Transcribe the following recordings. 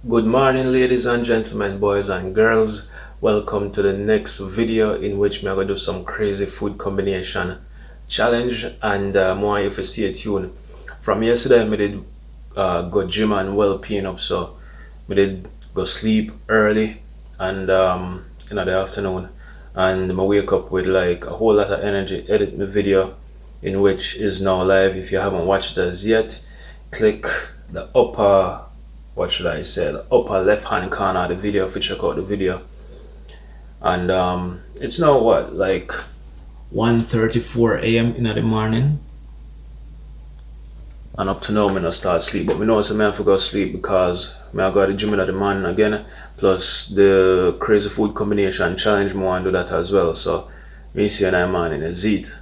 Good morning, ladies and gentlemen, boys and girls. Welcome to the next video in which I'm going to do some crazy food combination challenge, and more if you stay tuned. From yesterday, I did go gym and well peeing up, so I did go sleep early and in the afternoon, and I wake up with like a whole lot of energy, edit the video in which is now live. If you haven't watched it as yet, click the upper, what should I say, the upper left hand corner of the video if you check out the video. And it's now what, like 1:34 a.m. in the morning, and up to now I not start sleep, but I know so I have to go sleep because I go to the gym in the morning again, plus the crazy food combination challenge. I want to do that as well, so me see you in the morning is it.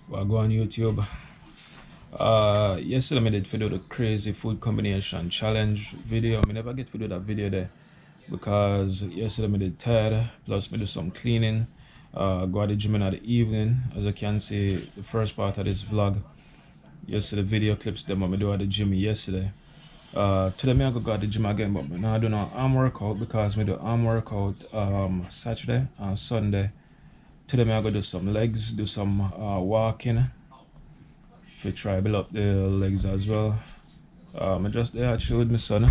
Well, go on YouTube. Yesterday I did video the crazy food combination challenge video. I never get to do that video there because yesterday I did tired. Plus I do some cleaning. Go to the gym in the evening. As you can see, the first part of this vlog. Yesterday video clips them I do at the gym yesterday. Today I go to the gym again, but now I do no arm workout because I do arm workout Saturday and Sunday. Today I go do some legs, do some walking. If you try build up the legs as well. I just there actually with my son.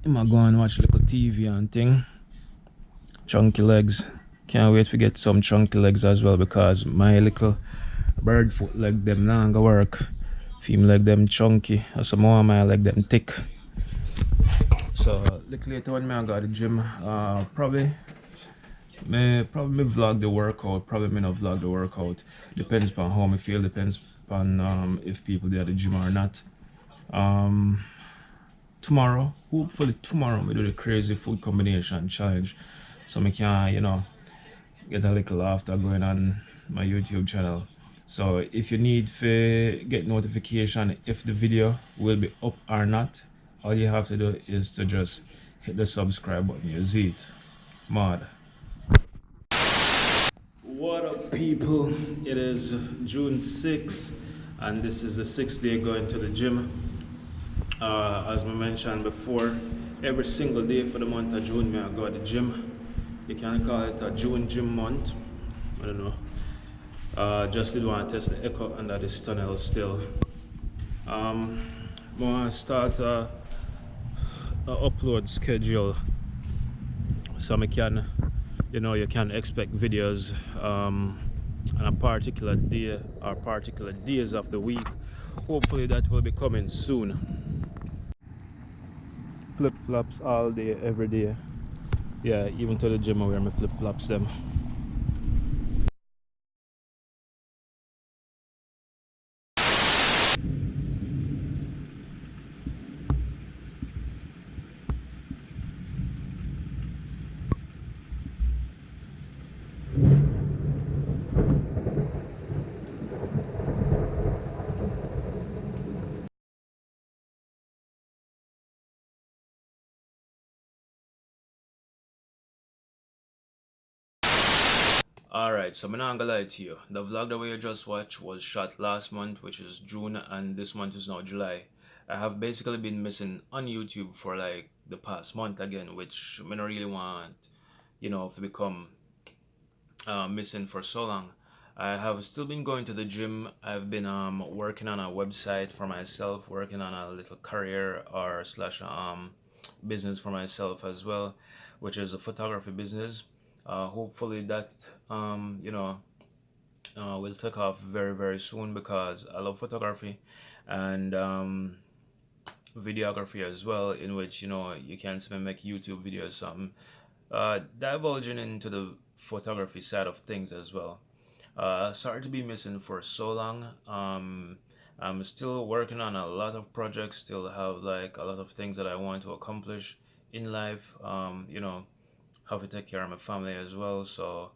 I might go and watch a little TV and thing. Chunky legs. Can't wait to get some chunky legs as well because my little bird foot leg them now go work. Female leg them chunky. And some more my leg them thick. So little later when I go to the gym, probably vlog the workout, probably may not vlog the workout. Depends upon how I feel, depends upon if people there at the gym or not. Tomorrow, hopefully tomorrow we do the crazy food combination challenge, so I can, get a little laughter going on my YouTube channel. So if you need to get notification if the video will be up or not, all you have to do is to just hit the subscribe button. You see it, mad. What up, people? It is June 6th, and this is the 6th day going to the gym. As I mentioned before, every single day for the month of June, I go to the gym. You can call it a June gym month. I don't know. Just did want to test the echo under this tunnel still. I want to start a upload schedule so I can, you can expect videos on a particular day or particular days of the week. Hopefully that will be coming soon. Flip-flops all day, every day. Yeah, even to the gym I wear my flip-flops them. Alright, so I'm not gonna lie to you. The vlog that we just watched was shot last month, which is June, and this month is now July. I have basically been missing on YouTube for like the past month again, which I don't really want, to become missing for so long. I have still been going to the gym. I've been working on a website for myself, working on a little career or slash business for myself as well, which is a photography business. Hopefully that will take off very very soon because I love photography and videography as well, in which you can see me make YouTube videos, something divulging into the photography side of things as well. Sorry to be missing for so long. I'm still working on a lot of projects, still have like a lot of things that I want to accomplish in life. Have to take care of my family as well. So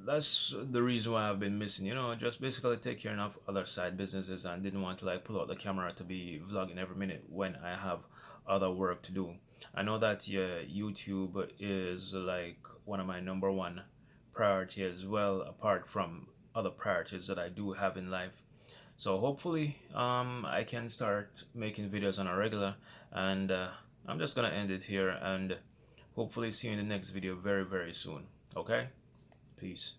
that's the reason why I've been missing, just basically take care of other side businesses and didn't want to like pull out the camera to be vlogging every minute when I have other work to do. I know that yeah, YouTube is like one of my number one priority as well, apart from other priorities that I do have in life. So hopefully, I can start making videos on a regular, and I'm just gonna end it here and hopefully see you in the next video very, very soon. Okay? Peace.